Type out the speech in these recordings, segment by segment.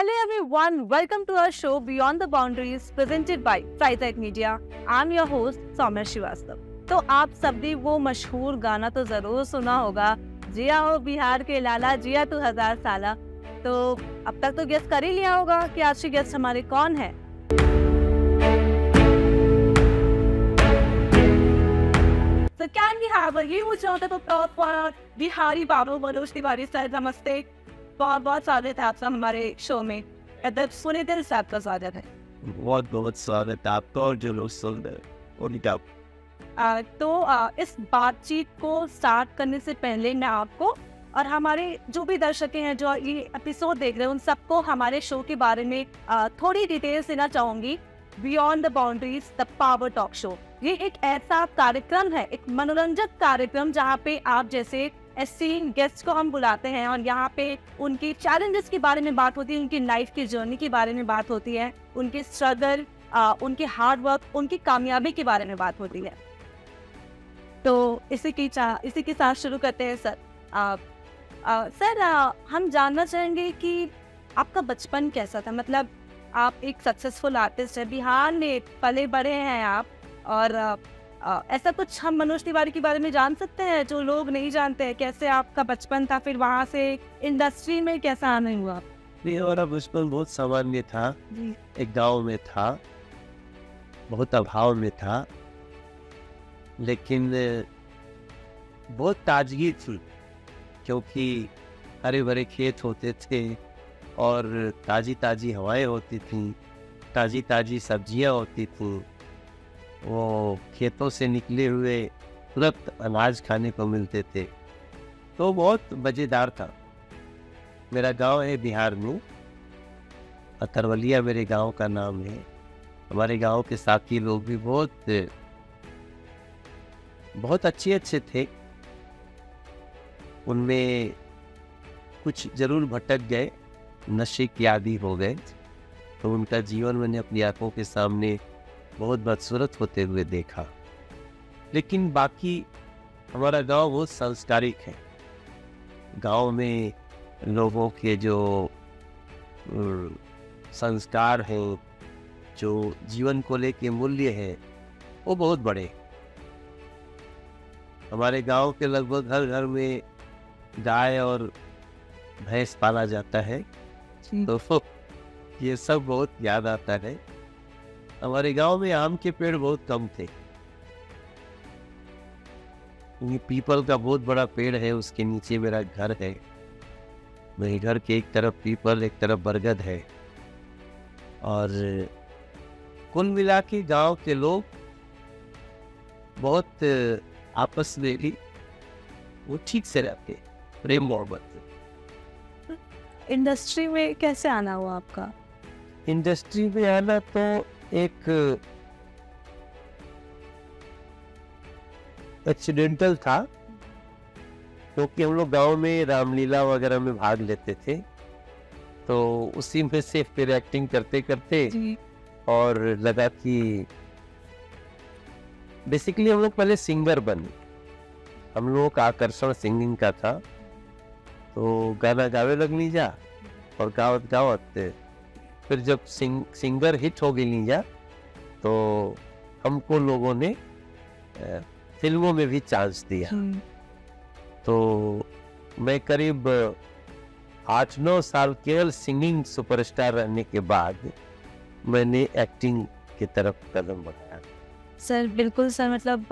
Hello everyone, welcome to our show Beyond the Boundaries presented by Frytech Media. I'm your host Saumya Srivastava. तो आप सबने वो मशहूर गाना तो जरूर सुना होगा, जिया हो बिहार के लाला जिया तू 1000 साला। तो अब तक तो गेस कर ही लिया होगा कि आज की गेस्ट हमारे कौन है। So can we have a huge round of applause for Bihari Babu Manoj Tiwari sir. नमस्ते, बहुत बहुत स्वागत है आपका हमारे शो में। पूरे दिल से आपका स्वागत है। बहुत बहुत स्वागत है आपका और जो लोग सुन रहे हैं। इस बातचीत को स्टार्ट करने से पहले मैं आपको और हमारे जो भी दर्शक हैं जो ये एपिसोड देख रहे हैं उन सबको हमारे शो के बारे में थोड़ी डिटेल्स देना चाहूंगी। Beyond the boundaries the power talk show, ये एक ऐसा कार्यक्रम है, एक मनोरंजक कार्यक्रम जहाँ पे आप जैसे एस्टीम गेस्ट को हम बुलाते हैं और यहाँ पे उनकी चैलेंजेस के बारे में बात होती है, उनकी लाइफ की जर्नी के बारे में बात होती है, उनके स्ट्रगल, उनके हार्ड वर्क, उनकी कामयाबी के बारे में बात होती है। तो इसी के साथ शुरू करते हैं सर। हम जानना चाहेंगे कि आपका बचपन कैसा था। मतलब आप एक सक्सेसफुल आर्टिस्ट है, बिहार में पले बड़े हैं आप, और ऐसा कुछ हम मनोज तिवारी के बारे में जान सकते हैं जो लोग नहीं जानते हैं? कैसे आपका बचपन था, फिर वहाँ से इंडस्ट्री में कैसा आना हुआ? मेरा बचपन बहुत सामान्य था। एक गांव में था, बहुत अभाव में था, लेकिन बहुत ताजगी थी क्योंकि हरे भरे खेत होते थे और ताजी ताजी हवाएं होती थी, ताजी ताजी सब्जियां होती थी। वो खेतों से निकले हुए तुरंत अनाज खाने को मिलते थे, तो बहुत मज़ेदार था। मेरा गांव है बिहार में, अतरवलिया मेरे गांव का नाम है। हमारे गांव के साथी लोग भी बहुत अच्छे थे। उनमें कुछ जरूर भटक गए, नशे के आदी हो गए, तो उनका जीवन मैंने अपनी आंखों के सामने बहुत बदसूरत होते हुए देखा। लेकिन बाकी हमारा गांव बहुत संस्कारिक है। गांव में लोगों के जो संस्कार हैं, जो जीवन को लेके मूल्य हैं, वो बहुत बड़े। हमारे गांव के लगभग हर घर में गाय और भैंस पाला जाता है, तो ये सब बहुत याद आता है। हमारे गांव में आम के पेड़ बहुत कम थे। ये पीपल का बहुत बड़ा पेड़ है, उसके नीचे मेरा घर है। मेरे घर के एक तरफ पीपल, एक तरफ बरगद है। और कुल मिला के गांव के लोग बहुत आपस में भी वो ठीक से रहते, प्रेम मोहब्बत। इंडस्ट्री में कैसे आना हुआ आपका? इंडस्ट्री में आना तो एक एक्सीडेंटल था, क्योंकि हम लोग गांव में रामलीला वगैरह में भाग लेते थे, तो उसी में से फिर एक्टिंग करते करते और लगा कि बेसिकली हम लोग पहले सिंगर बने। हम लोग का आकर्षण सिंगिंग का था, तो गाना गावे लगनी जा और गावत गावत फिर जब सिंगर हिट हो गई लीजा, तो हमको लोगों ने फिल्मों में भी चांस दिया। तो मैं करीब 8-9 साल केवल सिंगिंग सुपरस्टार रहने के बाद मैंने एक्टिंग की तरफ कदम बढ़ाया। सर बिल्कुल सर, मतलब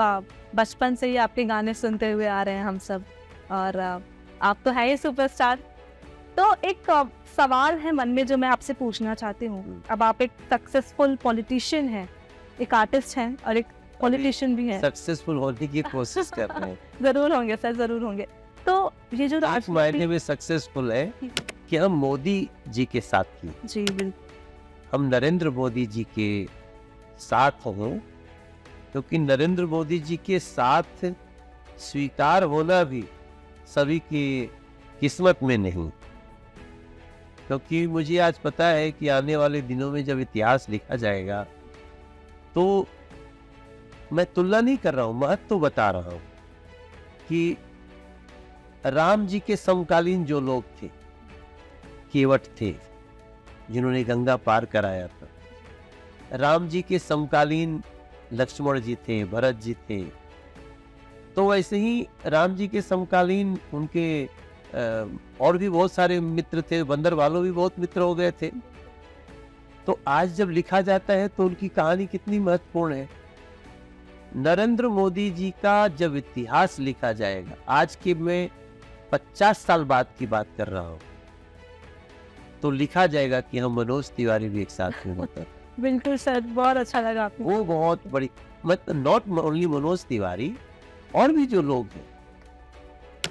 बचपन से ही आपके गाने सुनते हुए आ रहे हैं हम सब, और आप तो है ही सुपरस्टार। तो एक सवाल है मन में जो मैं आपसे पूछना चाहती हूँ। अब आप एक सक्सेसफुल पॉलिटिशियन हैं, एक आर्टिस्ट हैं और एक पॉलिटिशियन भी हैं। सक्सेसफुल होने की कोशिश कर रहे हैं। जरूर होंगे सर, जरूर होंगे। तो ये जो आज मायने में सक्सेसफुल है कि हम मोदी जी के साथ थी। जी बिल्कुल, हम नरेंद्र मोदी जी के साथ हों, क्योंकि नरेंद्र मोदी जी के साथ स्वीकार होना भी सभी की किस्मत में नहीं। क्योंकि मुझे आज पता है कि आने वाले दिनों में जब इतिहास लिखा जाएगा, तो मैं तुलना नहीं कर रहा हूँ, महत्व तो बता रहा हूँ कि राम जी के समकालीन जो लोग थे, केवट थे, जिन्होंने गंगा पार कराया था। राम जी के समकालीन लक्ष्मण जी थे, भरत जी थे। तो वैसे ही राम जी के समकालीन उनके और भी बहुत सारे मित्र थे, बंदर वालों भी बहुत मित्र हो गए थे। तो आज जब लिखा जाता है तो उनकी कहानी कितनी महत्वपूर्ण है। नरेंद्र मोदी जी का जब इतिहास लिखा जाएगा, आज के मैं 50 साल बाद की बात कर रहा हूँ, तो लिखा जाएगा कि हम मनोज तिवारी भी एक साथ में होता। बिल्कुल सर, बहुत अच्छा लगा आपको। वो बहुत बड़ी, मतलब नॉट ओनली मनोज तिवारी, और भी जो लोग हैं,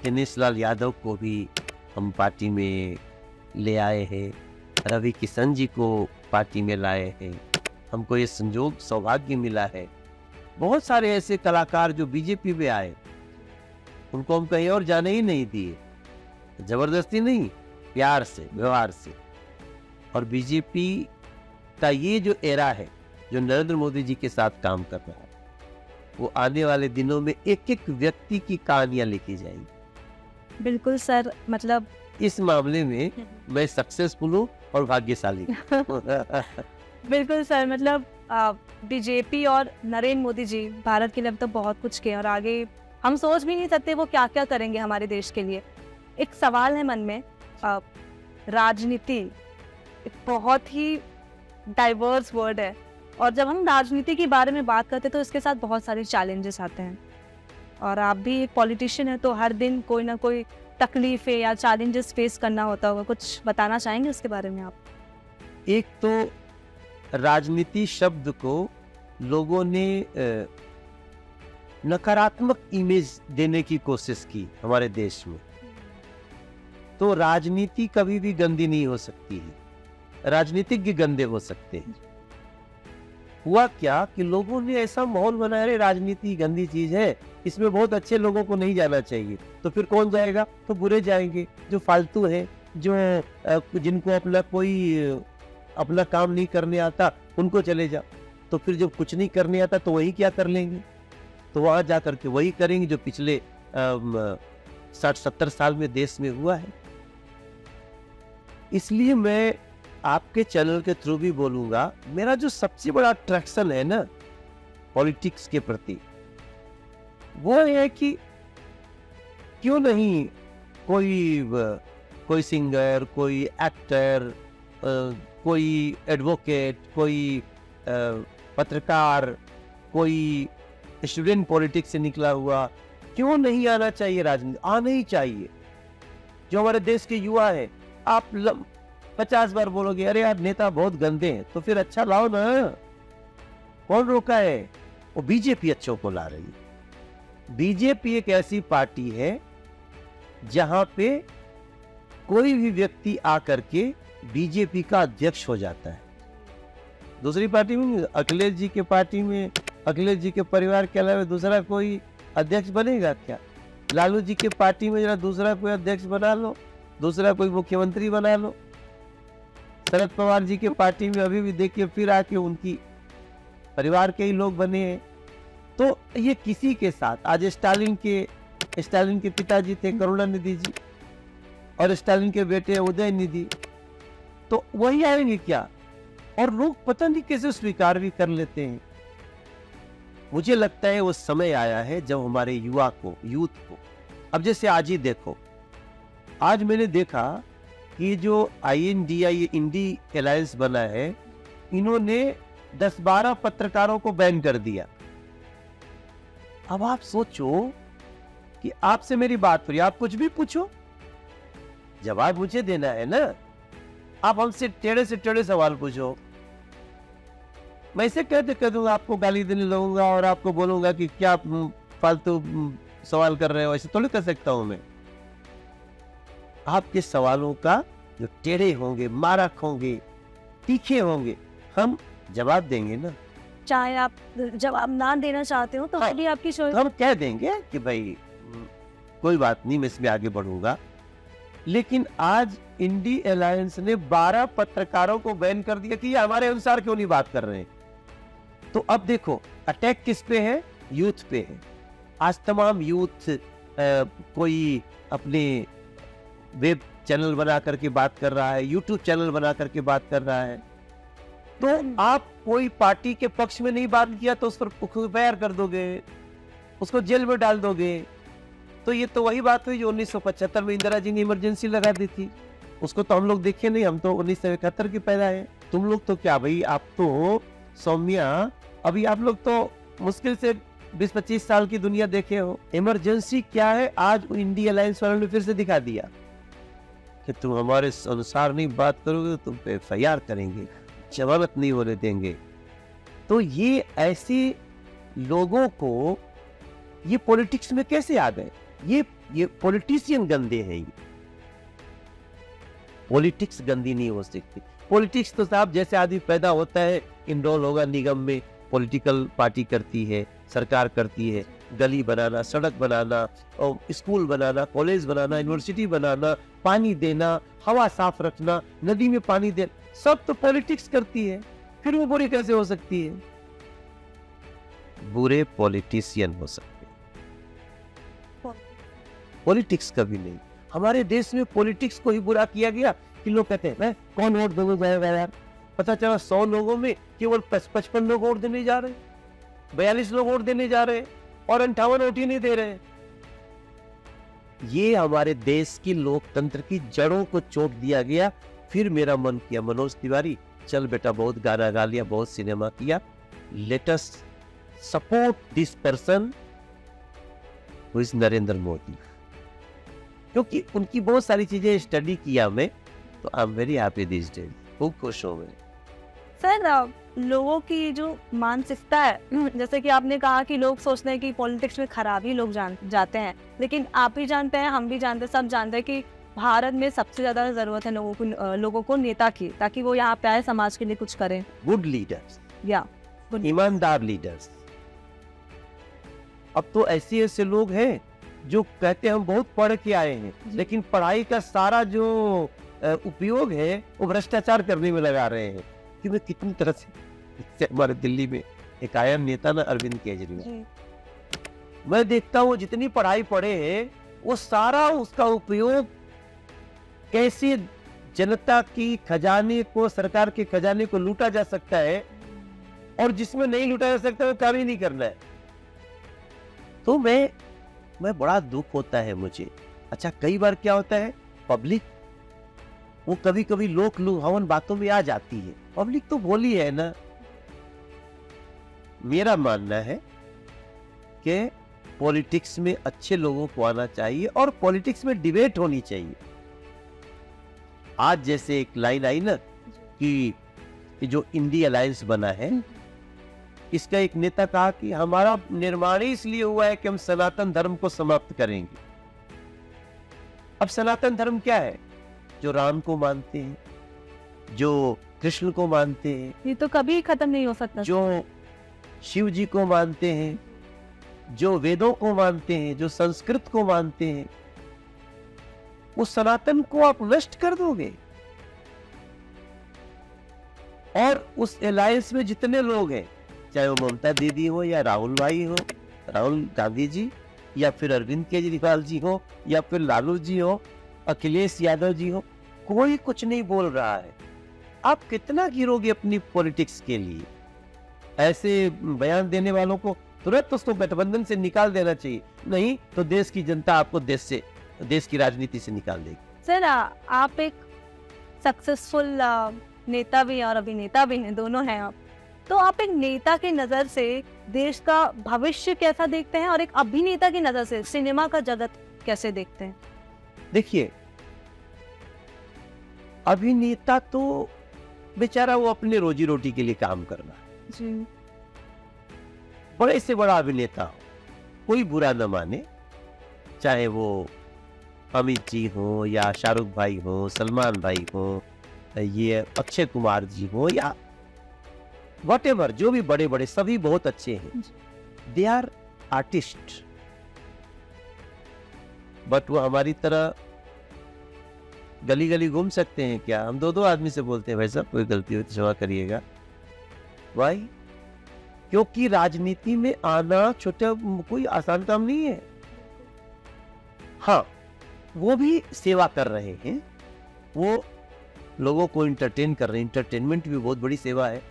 दिनेश लाल यादव को भी हम पार्टी में ले आए हैं, रवि किशन जी को पार्टी में लाए हैं। हमको ये संजोग सौभाग्य मिला है। बहुत सारे ऐसे कलाकार जो बीजेपी में आए, उनको हम कहीं और जाने ही नहीं दिए, जबरदस्ती नहीं, प्यार से, व्यवहार से। और बीजेपी का ये जो एरा है, जो नरेंद्र मोदी जी के साथ काम कर रहा है, वो आने वाले दिनों में एक एक व्यक्ति की कहानियां लिखी जाएंगी। बिल्कुल सर, मतलब इस मामले में मैं सक्सेसफुल हूँ और भाग्यशाली। बिल्कुल सर, मतलब बीजेपी और नरेंद्र मोदी जी भारत के लिए अब तो बहुत कुछ किए और आगे हम सोच भी नहीं सकते वो क्या क्या करेंगे हमारे देश के लिए। एक सवाल है मन में, राजनीति एक बहुत ही डाइवर्स वर्ड है, और जब हम राजनीति के बारे में बात करते हैं तो इसके साथ बहुत सारे चैलेंजेस आते हैं, और आप भी एक पॉलिटिशियन है तो हर दिन कोई ना कोई तकलीफें या चैलेंजेस फेस करना होता होगा। कुछ बताना चाहेंगे उसके बारे में आप? एक तो राजनीति शब्द को लोगों ने नकारात्मक इमेज देने की कोशिश की हमारे देश में। तो राजनीति कभी भी गंदी नहीं हो सकती है, राजनीतिज्ञ गंदे हो सकते हैं। हुआ क्या कि लोगों ने ऐसा माहौल बनाया, रे राजनीति गंदी चीज है, इसमें बहुत अच्छे लोगों को नहीं जाना चाहिए। तो फिर कौन जाएगा? तो बुरे जाएंगे, जो फालतू है, जो जिनको अपना काम नहीं करने आता, उनको चले जाओ। तो फिर जब कुछ नहीं करने आता तो वही क्या कर लेंगे? तो वहां जाकर के वही करेंगे जो पिछले 60-70 साल में देश में हुआ है। इसलिए मैं आपके चैनल के थ्रू भी बोलूंगा, मेरा जो सबसे बड़ा अट्रैक्शन है ना पॉलिटिक्स के प्रति, वो है कि क्यों नहीं कोई सिंगर, कोई एक्टर, कोई एडवोकेट, कोई पत्रकार, कोई स्टूडेंट पॉलिटिक्स से निकला हुआ, क्यों नहीं आना चाहिए राजनीति? आना ही चाहिए। जो हमारे देश के युवा है, आप 50 बार बोलोगे अरे यार नेता बहुत गंदे हैं, तो फिर अच्छा लाओ ना, कौन रोका है? वो बीजेपी अच्छों को ला रही है। बीजेपी एक ऐसी पार्टी है जहां पे कोई भी व्यक्ति आकर के बीजेपी का अध्यक्ष हो जाता है। दूसरी पार्टी में, अखिलेश जी के पार्टी में, अखिलेश जी के परिवार के अलावा दूसरा कोई अध्यक्ष बनेगा क्या? लालू जी के पार्टी में जरा दूसरा कोई अध्यक्ष बना लो, दूसरा कोई मुख्यमंत्री बना लो। शरद पवार जी के पार्टी में अभी भी देखिए फिर आके उनकी परिवार के ही लोग बने हैं। तो ये किसी के साथ, आज स्टालिन के पिताजी थे करुणानिधि जी, और स्टालिन के बेटे उदयनिधि, तो वही आएंगे क्या? और लोग पता नहीं कैसे स्वीकार भी कर लेते हैं। मुझे लगता है वो समय आया है जब हमारे यूथ को, अब जैसे आज ही देखो, आज मैंने देखा कि जो INDI इंडी अलायंस बना है, इन्होंने 10-12 पत्रकारों को बैन कर दिया। अब आप सोचो कि आपसे मेरी बात हो रही, आप कुछ भी पूछो, जवाब मुझे देना है ना। आप हमसे टेढ़े से टेढ़े सवाल पूछो, मैं इसे कह दूंगा, आपको गाली देने लगूंगा और आपको बोलूंगा कि क्या फालतू सवाल कर रहे हो। ऐसे थोड़ी कर सकता हूं मैं। आपके सवालों का जो टेढ़े होंगे, मारक होंगे, तीखे होंगे, हम जवाब देंगे ना। चाहे आप जवाब ना देना चाहते हो तो भी आपकी चॉइस। हम कह देंगे कि भाई कोई बात नहीं, मैं इसमें आगे बढ़ूंगा। लेकिन आज इंडी अलायंस ने 12 पत्रकारों को बैन कर दिया कि ये हमारे अनुसार क्यों नहीं बात कर रहे हैं। तो अब देखो अटैक किस पे है? यूथ पे है। आज तमाम यूथ कोई अपने वेब चैनल बना करके बात कर रहा है, यूट्यूब चैनल बना करके बात कर रहा है, तो आप कोई पार्टी के पक्ष में नहीं बात किया तो उस पर एफआईआर कर दोगे, उसको जेल में डाल दोगे। तो ये तो वही बात हुई जो 1975 में इंदिरा जी ने इमरजेंसी लगा दी थी। उसको तो हम लोग देखे नहीं, हम तो 1971 के पैदा है। तुम लोग तो क्या भाई, आप तो सौम्या, अभी आप लोग तो मुश्किल से 20-25 साल की दुनिया देखे हो। इमरजेंसी क्या है आज इंडिया अलायंस वालों ने फिर से दिखा दिया कि तुम हमारे अनुसार नहीं बात करोगे तो तुम पे एफआईआर करेंगे, जमानत नहीं होने देंगे। तो ये ऐसे लोगों को ये पॉलिटिक्स में कैसे आ गए? ये पॉलिटिशियन गंदे हैं। ये पॉलिटिक्स गंदी नहीं हो सकती। पॉलिटिक्स तो साहब जैसे आदमी पैदा होता है, इनरोल होगा निगम में, पॉलिटिकल पार्टी करती है, सरकार करती है, गली बनाना, सड़क बनाना, और स्कूल बनाना, कॉलेज बनाना, यूनिवर्सिटी बनाना, पानी देना, हवा साफ रखना, नदी में पानी देना, सब तो पॉलिटिक्स करती है। फिर वो बुरी कैसे हो सकती है? बुरे पॉलिटिशियन हो सकते हैं, पॉलिटिक्स कभी नहीं। हमारे देश में पॉलिटिक्स को ही बुरा किया गया कि लोग कहते हैं मैं कौन वोट दूंगा, पता चला 100 लोगों में केवल 55 लोग वोट देने जा रहे, 42 लोग वोट देने जा रहे और 58 वोट ही नहीं दे रहे। ये हमारे देश की लोकतंत्र की जड़ों को चोट दिया गया। फिर मेरा मन किया, मनोज तिवारी चल बेटा, बहुत गाना गा लिया, बहुत सिनेमा किया, let us support this person who is Narendra Modi, क्योंकि उनकी बहुत सारी चीजें स्टडी किया मैं, तो I am very happy this day, खूब खुश हूं मैं। सर, लोगों की जो मानसिकता है, जैसे कि आपने कहा कि लोग सोचते हैं कि पॉलिटिक्स में खराबी लोग जाते हैं, लेकिन आप भी जानते हैं, हम भी जानते हैं, सब जानते हैं कि भारत में सबसे ज्यादा जरूरत है लोगों को नेता की, ताकि वो यहाँ पे आए, समाज के लिए कुछ करें। गुड लीडर्स, या ईमानदार लीडर्स। अब तो ऐसे लोग हैं जो कहते हैं हम बहुत पढ़ के आए हैं, लेकिन पढ़ाई का सारा जो उपयोग है वो भ्रष्टाचार करने में लगा रहे हैं। कि मैं कितनी तरह से, हमारे दिल्ली में एक आया नेता ना, अरविंद केजरीवाल, मैं देखता हूँ जितनी पढ़ाई पढ़े हैं वो सारा उसका उपयोग कैसे जनता की खजाने को, सरकार के खजाने को लूटा जा सकता है, और जिसमें नहीं लूटा जा सकता वो काम ही नहीं करना है। तो मैं बड़ा दुख होता है मुझे। अच्छा, कई बार क्या होता है, पब्लिक वो कभी कभी लोक लुभावन बातों में आ जाती है। पब्लिक तो भोली है ना। मेरा मानना है कि पॉलिटिक्स में अच्छे लोगों को आना चाहिए और पॉलिटिक्स में डिबेट होनी चाहिए। आज जैसे एक लाइन आई ना कि जो इंडिया अलायंस बना है, इसका एक नेता कहा कि हमारा निर्माण इसलिए हुआ है कि हम सनातन धर्म को समाप्त करेंगे। अब सनातन धर्म क्या है? जो राम को मानते हैं, जो कृष्ण को मानते हैं, ये तो कभी खत्म नहीं हो सकता, जो शिव जी को मानते हैं, जो वेदों को मानते हैं, जो संस्कृत को मानते हैं, वो सनातन को आप नष्ट कर दोगे। और उस अलायंस में जितने लोग हैं, चाहे वो ममता दीदी हो या राहुल भाई हो, राहुल गांधी जी, या फिर अरविंद केजरीवाल जी हो, या फिर लालू जी हो, अखिलेश यादव जी हो, कोई कुछ नहीं बोल रहा है। आप कितना गिरोगे अपनी पॉलिटिक्स के लिए? ऐसे बयान देने वालों को तुरंत उसको गठबंधन से निकाल देना चाहिए, नहीं तो देश की जनता आपको देश की राजनीति से निकाल देगी। सर, आप एक सक्सेसफुल नेता भी हैं और अभिनेता भी हैं, दोनों हैं आप। तो आप एक नेता की नजर से देश का भविष्य कैसा देखते हैं, और एक अभिनेता की नजर से सिनेमा का जगत कैसे देखते हैं? देखिए, अभिनेता तो बेचारा वो अपने रोजी रोटी के लिए काम कर रहा है जी। बड़े से बड़ा अभिनेता हो, कोई बुरा न माने, चाहे वो अमित जी हो या शाहरुख भाई हो, सलमान भाई हो, ये अक्षय कुमार जी हो, या व्हाटएवर, जो भी बड़े बड़े सभी बहुत अच्छे हैं, दे आर आर्टिस्ट। बट वो हमारी तरह गली गली घूम सकते हैं क्या? हम दो आदमी से बोलते हैं भाई साहब कोई गलती हो तो क्षमा करिएगा। भाई, क्योंकि राजनीति में आना छोटा कोई आसान काम नहीं है। हाँ, वो भी सेवा कर रहे हैं, वो लोगों को इंटरटेन कर रहे हैं। इंटरटेनमेंट भी बहुत बड़ी सेवा है।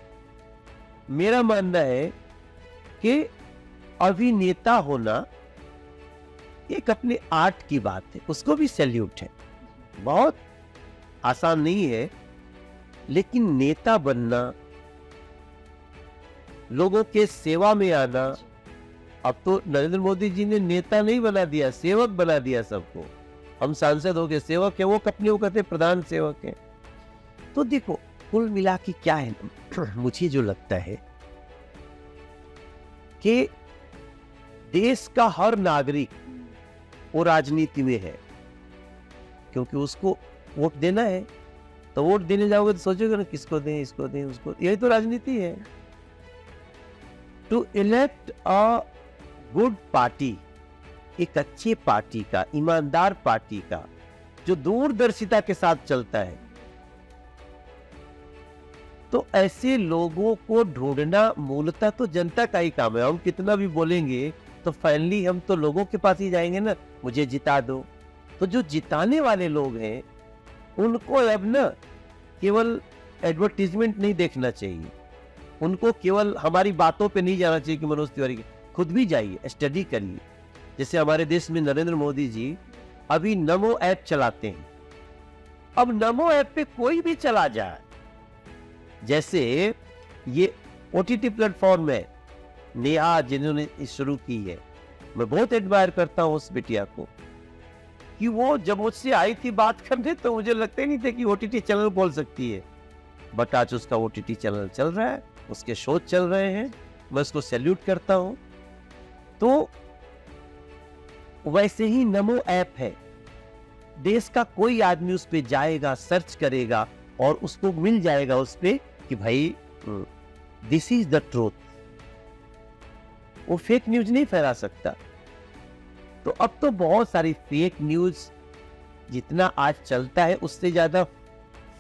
मेरा मानना है कि अभिनेता होना एक अपने आर्ट की बात है, उसको भी सैल्यूट है। बहुत आसान नहीं है, लेकिन नेता बनना, लोगों के सेवा में आना, अब तो नरेंद्र मोदी जी ने नेता नहीं बना दिया, सेवक बना दिया सबको। हम सांसद हो गए, सेवक है, वो अपने को कहते प्रधान सेवक है। तो देखो कुल मिला के क्या है ना, मुझे जो लगता है कि देश का हर नागरिक वो राजनीति में है, क्योंकि उसको वोट देना है। तो वोट देने जाओगे तो सोचोगे ना किसको दें, इसको दें, उसको। यही तो राजनीति है। To elect a good party, एक अच्छे पार्टी का, ईमानदार पार्टी का, जो दूरदर्शिता के साथ चलता है, तो ऐसे लोगों को ढूंढना मूलतः तो जनता का ही काम है। हम कितना भी बोलेंगे तो फाइनली हम तो लोगों के पास ही जाएंगे ना, मुझे जिता दो। तो जो जिताने वाले लोग हैं उनको अब ना केवल एडवर्टीजमेंट नहीं देखना चाहिए, उनको केवल हमारी बातों पे नहीं जाना चाहिए कि मनोज तिवारी के, खुद भी जाइए, स्टडी करिए। जैसे हमारे देश में नरेंद्र मोदी जी अभी नमो ऐप चलाते हैं। अब नमो ऐप पे कोई भी चला जाए, जैसे ये ओटीटी प्लेटफॉर्म है, नेहा जिन्होंने शुरू की है, मैं बहुत एडमायर करता हूं उस बिटिया को, कि वो जब मुझसे आई थी बात करने तो मुझे लगता ही नहीं था कि ओटीटी चैनल बोल सकती है, बट आज उसका ओटीटी चैनल चल रहा है, उसके शो चल रहे हैं, मैं उसको सैल्यूट करता हूं। तो वैसे ही नमो ऐप है, देश का कोई आदमी उस पे जाएगा, सर्च करेगा और उसको मिल जाएगा उस पे कि भाई दिस इज द ट्रूथ। वो फेक न्यूज नहीं फैला सकता। तो अब तो बहुत सारी फेक न्यूज जितना आज चलता है, उससे ज्यादा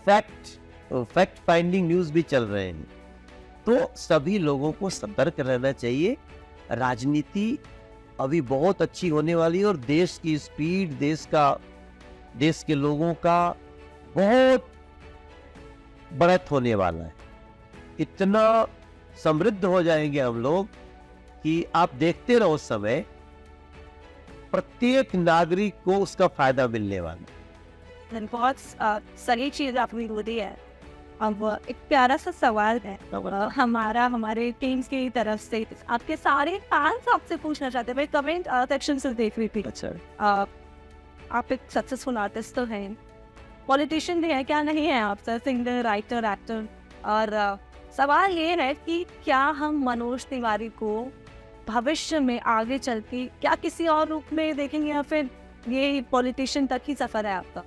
फैक्ट फाइंडिंग न्यूज भी चल रहे हैं। तो सभी लोगों को सतर्क रहना चाहिए। राजनीति अभी बहुत अच्छी होने वाली है और देश की स्पीड, देश के लोगों का बहुत बढ़त होने वाला है। इतना समृद्ध हो जाएंगे हम लोग कि आप देखते रहो, उस समय प्रत्येक नागरिक को उसका फायदा मिलने वाला है। बहुत सही चीज आपने बोली है। अब एक प्यारा सा सवाल है हमारे टीम्स की तरफ से, आपके सारे फैंस आपसे पूछना चाहते हैं। मैं कमेंट सेक्शन से देख रही थी। अच्छा, आप एक सक्सेसफुल आर्टिस्ट तो हैं, पॉलिटिशियन भी है, क्या नहीं है आप सर, सिंगर, राइटर, एक्टर। और सवाल ये है कि क्या हम मनोज तिवारी को भविष्य में आगे चल के क्या किसी और रूप में देखेंगे, या फिर ये पॉलिटिशियन तक ही सफर है आपका?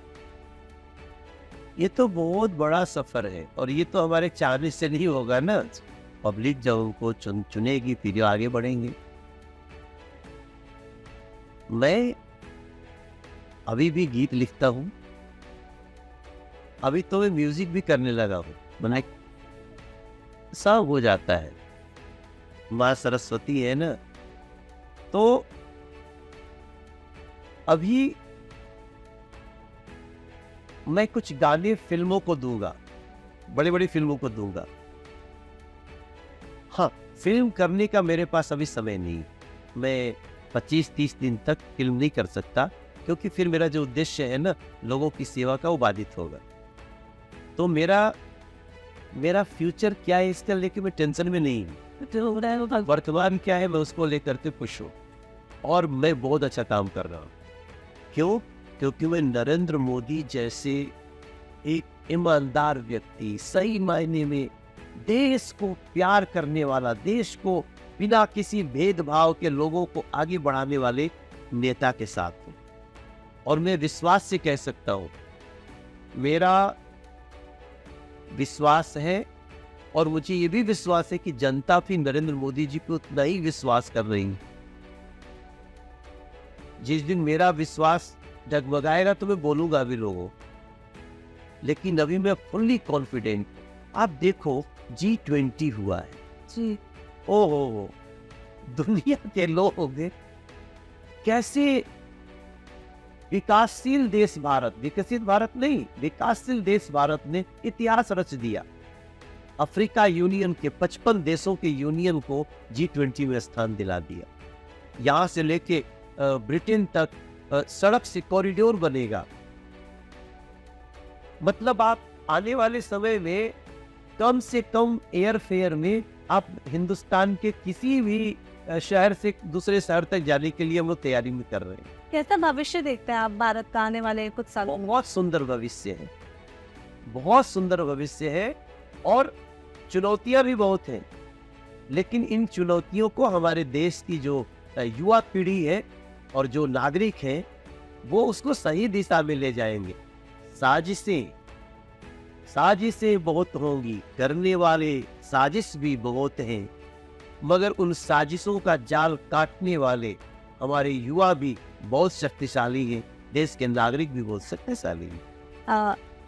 ये तो बहुत बड़ा सफर है और ये तो हमारे चाहने से नहीं होगा ना। पब्लिक जब उनको चुनेगी फिर आगे बढ़ेंगे। मैं अभी भी गीत लिखता हूँ, अभी तो मैं म्यूजिक भी करने लगा हूँ। बनाए सब हो जाता है, माँ सरस्वती है ना। तो अभी मैं कुछ गाने फिल्मों को दूंगा, बड़ी बड़ी फिल्मों को दूंगा। हाँ, फिल्म करने का मेरे पास अभी समय नहीं। मैं 25-30 दिन तक फिल्म नहीं कर सकता, क्योंकि फिर मेरा जो उद्देश्य है ना लोगों की सेवा का, वो बाधित होगा। तो मेरा फ्यूचर क्या है इसका लेके मैं टेंशन में नहीं हूँ। वर्तमान क्या है मैं उसको लेकर के खुश हूँ और मैं बहुत अच्छा काम कर रहा हूँ। क्यों? क्योंकि मैं नरेंद्र मोदी जैसे एक ईमानदार व्यक्ति, सही मायने में देश को प्यार करने वाला, देश को बिना किसी भेदभाव के लोगों को आगे बढ़ाने वाले नेता के साथ हूँ। और मैं विश्वास से कह सकता हूँ, मेरा विश्वास है और मुझे ये भी विश्वास है कि जनता भी नरेंद्र मोदी जी को उतना ही विश्वास कर रही है। जिस दिन मेरा विश्वास डगमगाएगा तो मैं बोलूंगा भी लोगों, लेकिन अभी मैं फुल्ली कॉन्फिडेंट। आप देखो G20 हुआ है जी, दुनिया के लोग कैसे विकासशील देश भारत, विकसित भारत नहीं, विकासशील देश भारत ने इतिहास रच दिया। अफ्रीका यूनियन के 55 देशों के यूनियन को G20 में स्थान दिला दिया। यहाँ से लेके ब्रिटेन तक सड़क से कॉरिडोर बनेगा। मतलब आप आने वाले समय में कम से कम एयर फेयर में आप हिंदुस्तान के किसी भी शहर से दूसरे शहर तक जाने के लिए हम लोग तैयारी में कर रहे हैं। कैसा भविष्य देखते हैं आप भारत का आने वाले कुछ सालों में? बहुत सुंदर भविष्य है, बहुत सुंदर भविष्य है, और चुनौतियां भी बहुत हैं, लेकिन इन चुनौतियों को हमारे देश की जो युवा पीढ़ी है और जो नागरिक हैं वो उसको सही दिशा में ले जाएंगे। साजिशें बहुत होंगी, करने वाले साजिश भी बहुत हैं, मगर उन साजिशों का जाल काटने वाले हमारे युवा भी बहुत शक्तिशाली हैं, देश के नागरिक भी बहुत शक्तिशाली हैं।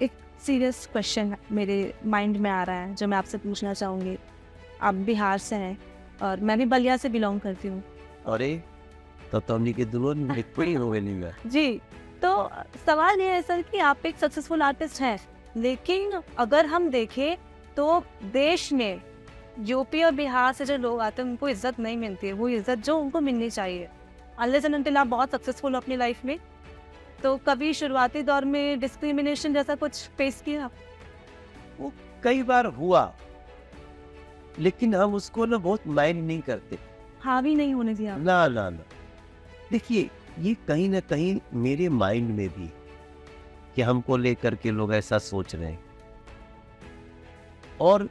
एक सीरियस क्वेश्चन मेरे माइंड में आ रहा है जो मैं आपसे पूछना चाहूँगी। आप बिहार से हैं और मैं भी बलिया से बिलोंग करती हूँ। अरे तो हमनी के दुल्हन कोई हो गई जी, तो सवाल ये है सर कि आप एक सक्सेसफुल आर्टिस्ट हैं, लेकिन अगर हम देखें तो देश में यूपी और बिहार से जो लोग आते हैं उनको इज्जत नहीं मिलती है, वो इज्जत जो उनको मिलनी चाहिए। अनलेस एंड अनटिल आप बहुत सक्सेसफुल हो अपनी लाइफ में, तो कभी शुरुआती दौर में डिस्क्रिमिनेशन जैसा कुछ फेस किया? वो कई बार हुआ, लेकिन हम उसको ना बहुत माइंड नहीं करते। हावी नहीं होने दिया? ना ना ना, देखिए ये कहीं ना कहीं मेरे माइंड में भी कि हमको लेकर के लोग ऐसा सोच रहे हैं। और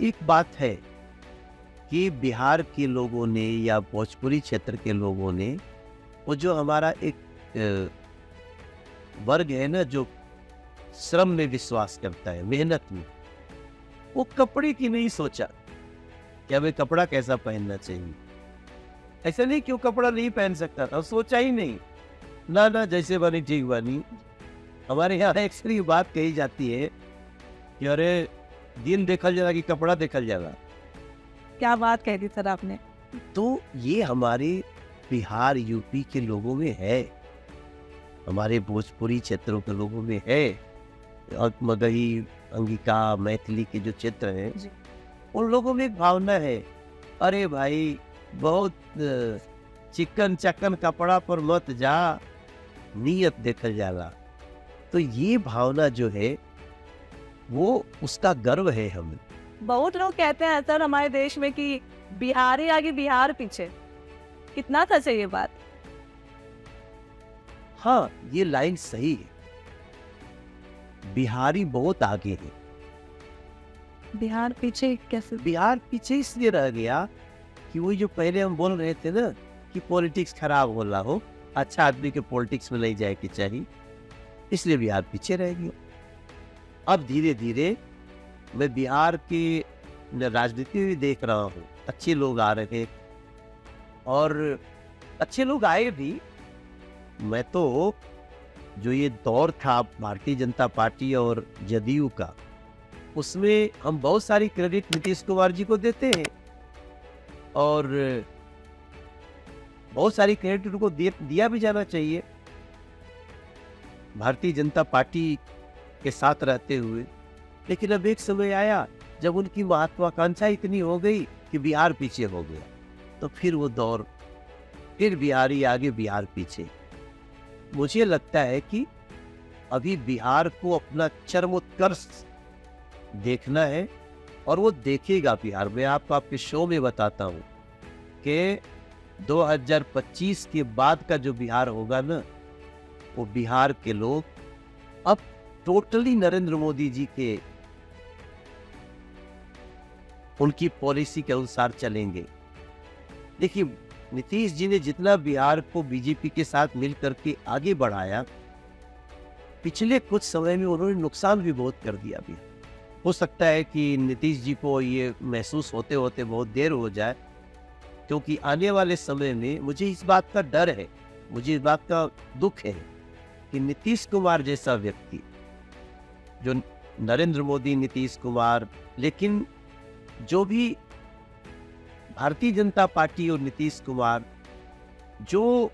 एक बात है कि बिहार के लोगों ने या भोजपुरी क्षेत्र के लोगों ने वो जो हमारा एक वर्ग है ना जो श्रम में विश्वास करता है, मेहनत में, वो कपड़े की नहीं सोचा कि हमें कपड़ा कैसा पहनना चाहिए। ऐसा नहीं क्यों कपड़ा नहीं पहन सकता था, सोचा ही नहीं। ना ना, जैसे बनी ठीक बनी। हमारे यहाँ एक्चुअली बात कही जाती है कि अरे दिन देखल जाला कि कपड़ा देखल जाला। क्या बात कह दी सर आपने। तो ये हमारे बिहार यूपी के लोगों में है, हमारे भोजपुरी क्षेत्रों के लोगों में है, और मगही, अंगिका, मैथिली के जो क्षेत्र हैं उन लोगों में एक भावना है, अरे भाई बहुत चिकन चकन कपड़ा पर मत जा, नियत देखल जाला। तो ये भावना जो है वो उसका गर्व है हमें। बहुत लोग कहते हैं सर हमारे देश में कि बिहारी आगे बिहार पीछे, कितना सच है ये बात? हाँ, ये लाइन सही है, बिहारी बहुत आगे है। बिहार पीछे कैसे? बिहार पीछे इसलिए रह गया कि वही जो पहले हम बोल रहे थे ना कि पॉलिटिक्स खराब हो रहा हो, अच्छा आदमी के पॉलिटिक्स में नहीं जाए कि चाहिए, इसलिए बिहार पीछे रह गया। अब धीरे धीरे मैं बिहार की राजनीति भी देख रहा हूँ, अच्छे लोग आ रहे हैं और अच्छे लोग आए भी। मैं तो जो ये दौर था भारतीय जनता पार्टी और जदयू का, उसमें हम बहुत सारी क्रेडिट नीतीश कुमार जी को देते हैं और बहुत सारी क्रेडिट उनको दिया भी जाना चाहिए भारतीय जनता पार्टी के साथ रहते हुए। लेकिन अब एक समय आया जब उनकी महत्वाकांक्षा इतनी हो गई कि बिहार पीछे हो गया, तो फिर वो दौर, फिर बिहारी आगे बिहार पीछे। मुझे लगता है कि अभी बिहार को अपना चरमोत्कर्ष देखना है और वो देखेगा बिहार। मैं आपको आपके शो में बताता हूँ कि 2025 के बाद का जो बिहार होगा ना, वो बिहार के लोग अब टोटली नरेंद्र मोदी जी के उनकी पॉलिसी के अनुसार चलेंगे। देखिए, नीतीश जी ने जितना बिहार को बीजेपी के साथ मिल करके आगे बढ़ाया, पिछले कुछ समय में उन्होंने नुकसान भी बहुत कर दिया। भी हो सकता है कि नीतीश जी को ये महसूस होते होते बहुत देर हो जाए, क्योंकि आने वाले समय में मुझे इस बात का डर है, मुझे इस बात का दुख है कि नीतीश कुमार जैसा व्यक्ति, जो नरेंद्र मोदी, नीतीश कुमार, लेकिन जो भी भारतीय जनता पार्टी और नीतीश कुमार, जो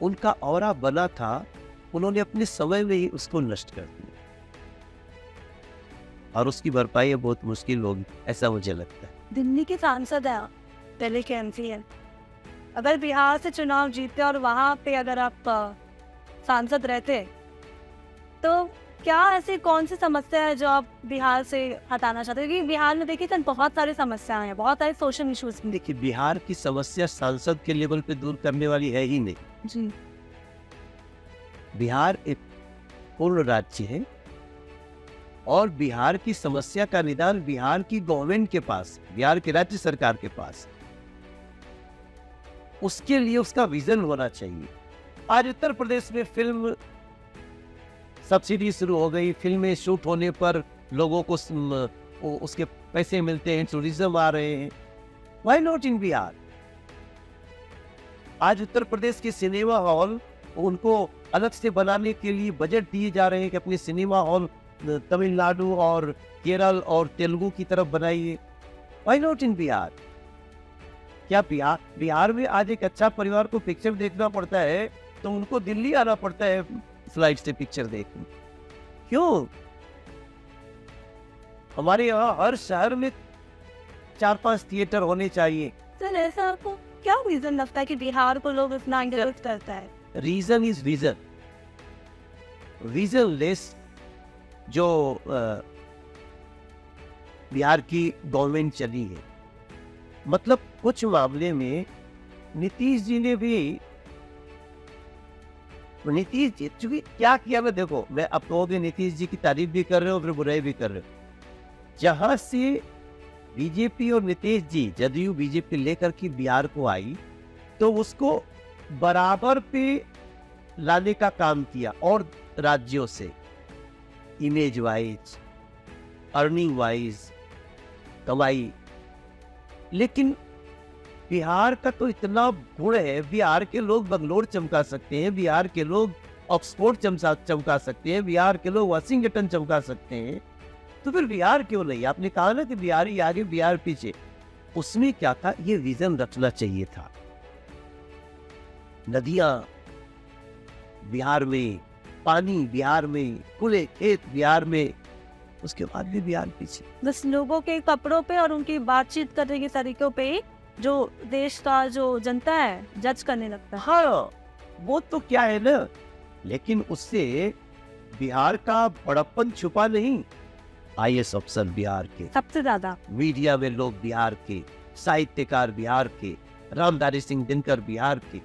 उनका ऑरा बना था उन्होंने अपने समय में ही उसको नष्ट कर दिया, और उसकी भरपाई अब बहुत मुश्किल होगी, ऐसा मुझे लगता है। दिल्ली के सांसद हैं आप, दिल्ली के एमपी हैं। अगर बिहार से चुनाव जीते और वहाँ पे अगर आप सांसद रहते, तो क्या ऐसी कौन सी समस्या है जो आप बिहार से हटाना चाहते हैं? क्योंकि बिहार में देखिए सर बहुत सारी समस्याएं हैं, बहुत सारे सोशल इश्यूज। देखिए, बिहार की समस्या सांसद के लेवल पे दूर करने वाली है ही नहीं जी। बिहार एक पूर्ण राज्य है, और बिहार की समस्या का निदान बिहार की गवर्नमेंट के पास, बिहार की राज्य सरकार के पास, उसके लिए उसका विजन होना चाहिए। आज उत्तर प्रदेश में फिल्म सब्सिडी शुरू हो गई, फिल्में शूट होने पर लोगों को उसके पैसे मिलते हैं, टूरिज्म आ रहे हैं। Why not in Bihar? आज उत्तर प्रदेश के सिनेमा हॉल उनको अलग से बनाने के लिए बजट दिए जा रहे हैं कि अपने सिनेमा हॉल तमिलनाडु और केरल और तेलुगु की तरफ बनाइए। Why not in Bihar? क्या बिहार में आज एक अच्छा परिवार को पिक्चर देखना पड़ता है तो उनको दिल्ली आना पड़ता है फ्लाइट से पिक्चर देखने? क्यों? हमारे यहाँ हर शहर में 4-5 थिएटर होने चाहिए। सर ऐसा आपको क्या रीजन लगता है कि बिहार को लोग इतना इंटरेस्ट करता है? रीजन इज रीजनलेस जो बिहार की गवर्नमेंट चली है। मतलब कुछ मामले में नीतीश जी ने भी, नीतीश जी चूंकि क्या किया, मैं देखो, मैं आप कहोगे नीतीश जी की तारीफ भी कर रहे हो फिर बुराई भी कर रहे हो। जहां से बीजेपी और नीतीश जी जदयू बीजेपी लेकर के बिहार को आई, तो उसको बराबर पे लाने का काम किया, और राज्यों से इमेज वाइज, अर्निंग वाइज, कमाई। लेकिन बिहार का तो इतना गुण है, बिहार के लोग बंगलोर चमका सकते हैं, बिहार के लोग ऑक्सफोर्ड चमका सकते हैं, बिहार के लोग वाशिंगटन चमका सकते हैं, तो फिर बिहार क्यों नहीं? आपने कहा ना कि बिहारी आगे बिहार पीछे। उसमें क्या था, ये विजन रखना चाहिए था। नदियां बिहार में, पानी बिहार में, खुले खेत बिहार में, उसके बाद भी बिहार पीछे। बस लोगों के कपड़ों पे और उनकी बातचीत करने के तरीकों पे जो देश का जो जनता है जज करने लगता है। हाँ, वो तो क्या है ना, लेकिन उससे बिहार का बड़प्पन छुपा नहीं। आईएएस अफसर बिहार के सबसे ज्यादा, मीडिया में लोग बिहार के, साहित्यकार बिहार के, रामधारी सिंह दिनकर बिहार के,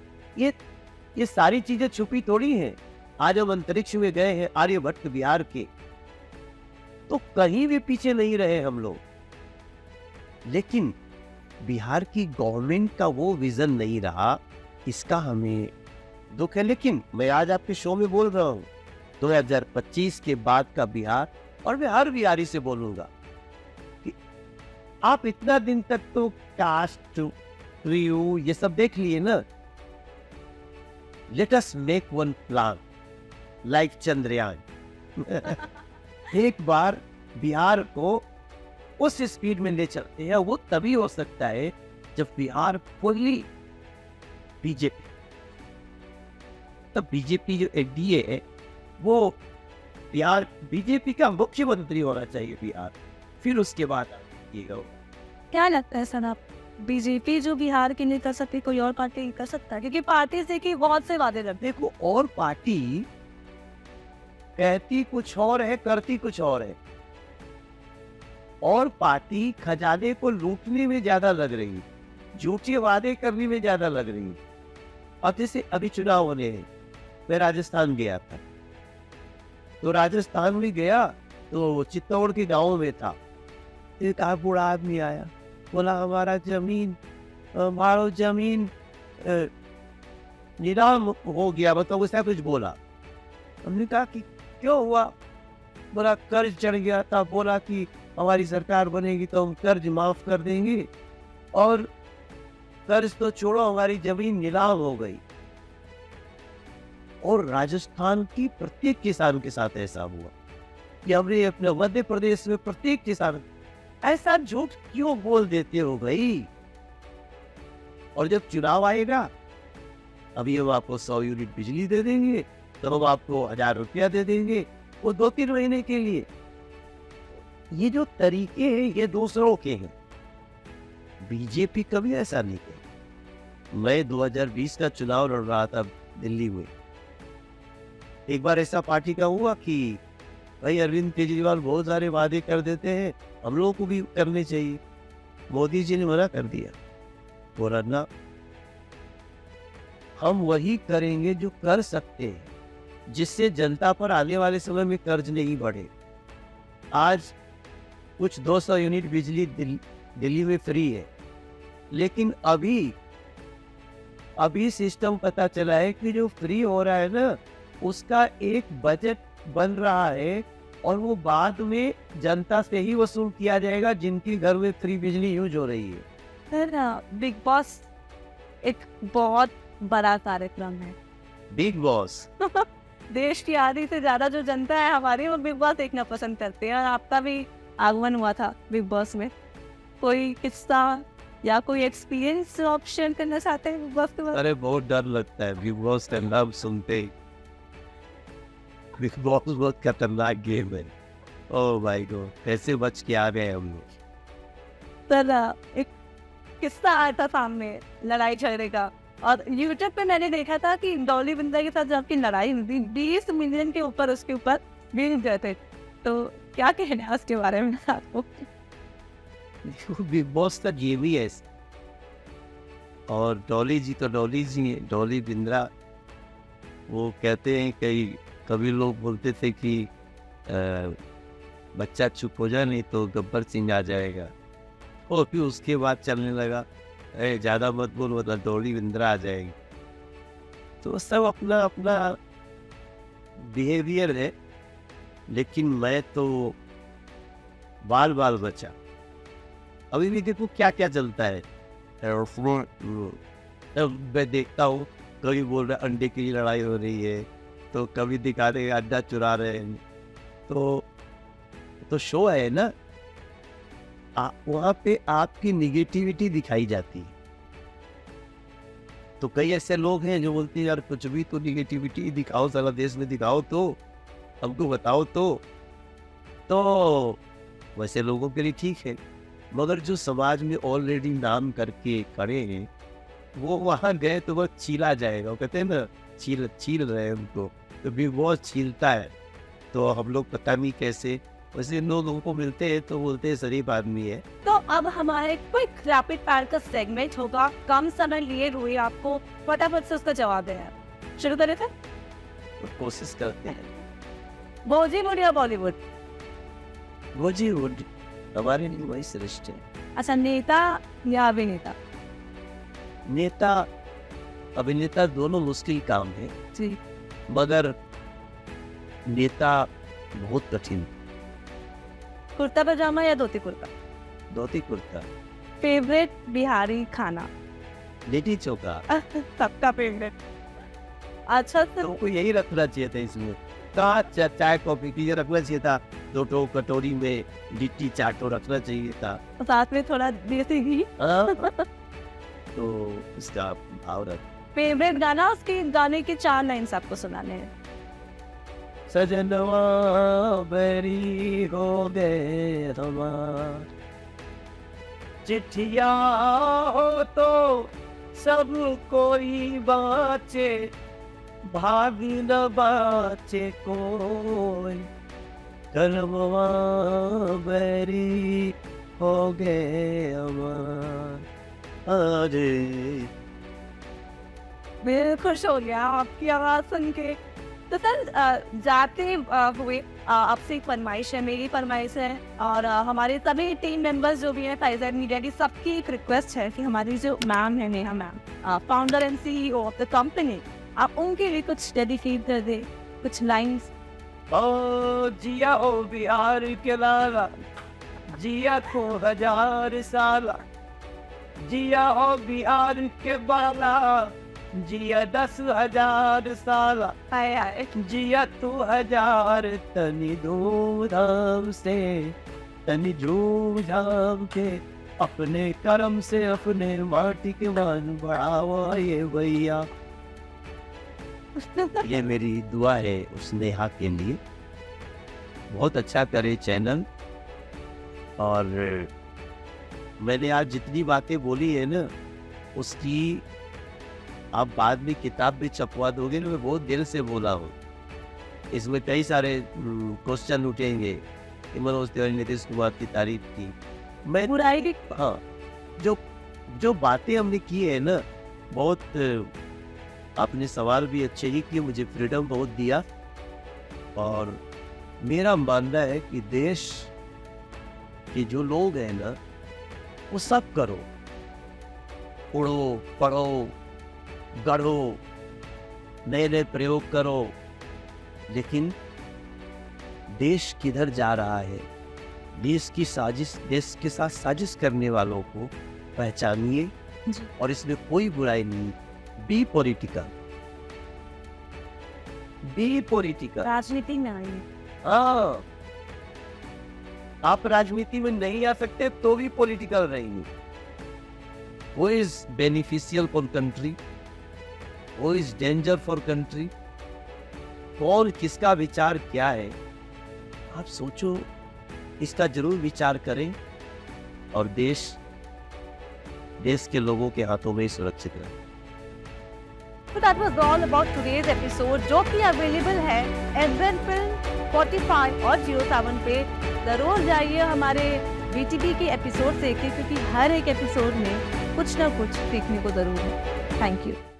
ये सारी चीजें छुपी थोड़ी हैं। आज हम अंतरिक्ष में गए हैं, आर्यभट्ट बिहार के, तो कहीं भी पीछे नहीं रहे हम लोग। लेकिन बिहार की गवर्नमेंट का वो विजन नहीं रहा, इसका हमें दुख है। लेकिन मैं आज आपके शो में बोल रहा हूँ 2025 के बाद का बिहार, और मैं हर बिहारी से बोलूंगा कि आप इतना दिन तक तो कास्ट रिव्यू ये सब देख लिए ना, let us make one plan like Chandrayaan. एक बार बिहार को उस स्पीड में ले चलते हैं। वो तभी हो सकता है जब बिहार फुल्ली बीजेपी, तब बीजेपी जो एनडीए है वो बिहार बीजेपी का मुख्यमंत्री होना चाहिए बिहार, फिर उसके बाद क्या लगता है सर आप, बीजेपी जो बिहार के नहीं कर सकती, कोई और पार्टी कर सकता है? क्योंकि पार्टी से कि बहुत से वादे रखते। देखो, और पार्टी कहती कुछ और है, करती कुछ और है। और पार्टी खजाने को लूटने में ज्यादा लग रही, झूठे वादे करने में ज्यादा लग रही। अब जैसे अभी चुनाव होने हैं, मैं राजस्थान गया था, तो राजस्थान में गया तो चित्तौड़ के गांव में था, एक बूढ़ा आदमी आया, बोला हमारा जमीन नीलाम हो गया, मतलब उसने कुछ बोला। हमने कहा कि क्यों हुआ? बोला कर्ज चढ़ गया था, बोला कि हमारी सरकार बनेगी तो हम कर्ज माफ कर देंगे, और कर्ज तो छोड़ो, हमारी जमीन नीलाम हो गई। और राजस्थान की प्रत्येक किसान के साथ ऐसा हुआ कि हमने अपने मध्य प्रदेश में प्रत्येक किसान, ऐसा झूठ क्यों बोल देते हो भाई? और जब चुनाव आएगा, अभी हम आपको 100 यूनिट बिजली दे देंगे, तो हम आपको 1000 रुपया दे देंगे वो 2-3 महीने के लिए। ये जो तरीके हैं ये दूसरों के हैं, बीजेपी कभी ऐसा नहीं की। मैं 2020 का चुनाव लड़ रहा था दिल्ली में, एक बार ऐसा पार्टी का हुआ कि भाई अरविंद केजरीवाल बहुत सारे वादे कर देते हैं, हम लोगों को भी करने चाहिए। मोदी जी ने मना कर दिया, बोला ना, हम वही करेंगे जो कर सकते हैं, जिससे जनता पर आने वाले समय में कर्ज नहीं बढ़े। आज कुछ 200 यूनिट बिजली दिल्ली में फ्री है, लेकिन अभी सिस्टम पता चला है कि जो फ्री हो रहा है ना, उसका एक बजट बन रहा है और वो बाद में जनता से ही वसूल किया जाएगा जिनके घर में फ्री बिजली यूज हो रही है। सर, बिग बॉस एक बहुत बड़ा कार्यक्रम है। बिग बॉस देश की आधी से ज्यादा जो जनता है हमारी, वो बिग बॉस देखना पसंद करते हैं। और आपका भी आगमन हुआ था बिग बॉस में, कोई किस्सा या कोई एक्सपीरियंस आप शेयर करना चाहते हैं बिग बॉस के बारे में? अरे बहुत डर लगता है बिग बॉस का नाम सुनते ही। बिग बॉस बहुत खतरनाक गेम है। ओह माय गॉड, कैसे बच के आ गए हम लोग। सर, एक किस्सा आया था सामने लड़ाई झगड़े का, और यूट्यूब पे मैंने देखा था कि डॉली बिंद्रा के साथ जब आपकी लड़ाई हुई थी, 20 मिलियन के ऊपर उसके ऊपर व्यूज गए थे। तो क्या कहना है उसके बारे में आपको? बिग बॉस का गेम ही है। और डॉली जी तो डॉली जी हैं, डॉली बिंद्रा। वो कहते हैं कभी लोग बोलते थे कि बच्चा चुप हो जाए नहीं तो गब्बर सिंह आ जाएगा, और फिर उसके बाद चलने लगा ज्यादा मत बोल वरना डॉली बिंद्रा आ जाएगी। तो सब अपना अपना बिहेवियर है, लेकिन मैं तो बाल बचा। अभी भी देखो क्या क्या चलता है। मैं देखता हूँ कभी बोल रहे अंडे की लड़ाई हो रही है, तो कभी दिखा रहे अंडा चुरा रहे हैं। तो शो है ना, वहाँ पे आपकी निगेटिविटी दिखाई जाती है। तो कई ऐसे लोग हैं जो बोलते हैं यार कुछ भी तो निगेटिविटी दिखाओ, सारा देश में दिखाओ, तो हमको बताओ। तो वैसे लोगों के लिए ठीक है, मगर जो समाज में ऑलरेडी नाम करके खड़े हैं, वो वहाँ गए तो वो छीला जाएगा। वो कहते हैं ना, छील रहे हैं उनको, तो बिग बॉस छीलता है। तो हम लोग पता नहीं कैसे, वैसे लोगों को मिलते हैं तो बोलते हैं शरीफ आदमी है। तो अब हमारे क्विक रैपिड फायर का सेगमेंट होगा, कम समय लिए हुए आपको फटाफट से उसका जवाब देना। शुरू करें थे? तो कोशिश करते हैं। बॉलीवुड या बॉलीवुड? बॉलीवुड हमारे लिए वही श्रेष्ठ है। अच्छा, नेता या अभिनेता? नेता अभिनेता दोनों मुश्किल काम है जी। मगर नेता बहुत कठिन। कुर्ता पजामा या धोती कुर्ता? धोती कुर्ता। फेवरेट बिहारी खाना? लिट्टी चोखा। सबका फेवरेट। अच्छा, तो को यही रखना चाहिए था इसमें, कहाँ चाय कॉफी की रखना चाहिए था, 2 कटोरी में लिट्टी चाटो रखना चाहिए था, साथ में थोड़ा देसी घी। तो इसका भाव रख। फेवरेट गाना, उसके गाने के 4 लाइन्स आपको सुनाने हैं। सजनवा बरी हो गए हमार, चिट्ठिया हो तो सब कोई बाचे, भाभी न बाचे कोई, कलमवा बरी हो गए हमार। अरे मैं खुश हो गया आपकी आवाज सुन के। तो सर, जाते हुए आपसे एक फरमाइश है, मेरी फरमाइश है, और हमारे सभी टीम मेंबर्स जो भी हैं फाइजर मीडिया की, सबकी एक रिक्वेस्ट है कि हमारी जो मैम है, Neha ma'am, founder and CEO of the company, आप उनके लिए कुछ डेडिकेट कर दे, कुछ लाइंस। ओ जिया हो बिहार के लाला, जिया को 1000 साला, जिया हो बिहार के बाला, जिया 10,000 साला, जिया तू 1000, तनी धूमधाम से, तनी झूमझाम के, अपने कर्म से अपने माटी के मान बढ़ावा ये भैया। ये मेरी दुआ है उस नेहा के लिए। बहुत अच्छा करे चैनल। और मैंने आज जितनी बातें बोली है ना, उसकी आप बाद में किताब भी छपवा दोगे ना, मैं बहुत दिल से बोला हूँ। इसमें कई सारे क्वेश्चन उठेंगे कि मनोज तिवारी ने नीतीश कुमार की तारीफ की, मैं बुराई की हाँ, जो जो बातें हमने की है ना, बहुत आपने सवाल भी अच्छे ही किए, मुझे फ्रीडम बहुत दिया। और मेरा मानना है कि देश के जो लोग हैं ना, वो सब करो, उड़ो, पढ़ो, गढ़ो, नए नए प्रयोग करो, लेकिन देश किधर जा रहा है, देश की साजिश, देश के साथ साजिश करने वालों को पहचानिए। और इसमें कोई बुराई नहीं। Be political, be political. राजनीति में आइए। हाँ, आप राजनीति में नहीं आ सकते तो भी पॉलिटिकल रहेंगे। वो इज बेनिफिशियल फॉर कंट्री, वो इज डेंजर फॉर कंट्री। कौन किसका विचार क्या है, आप सोचो, इसका जरूर विचार करें, और देश के लोगों के हाथों में ही सुरक्षित रहे। So that was all about today's episode, जो कि अवेलेबल है एमज़न फिल्म, Spotify और Jio7 पे। जरूर जाइए हमारे VTV के एपिसोड देखिए, क्योंकि हर एक एपिसोड में कुछ ना कुछ सीखने को जरूर है। Thank you.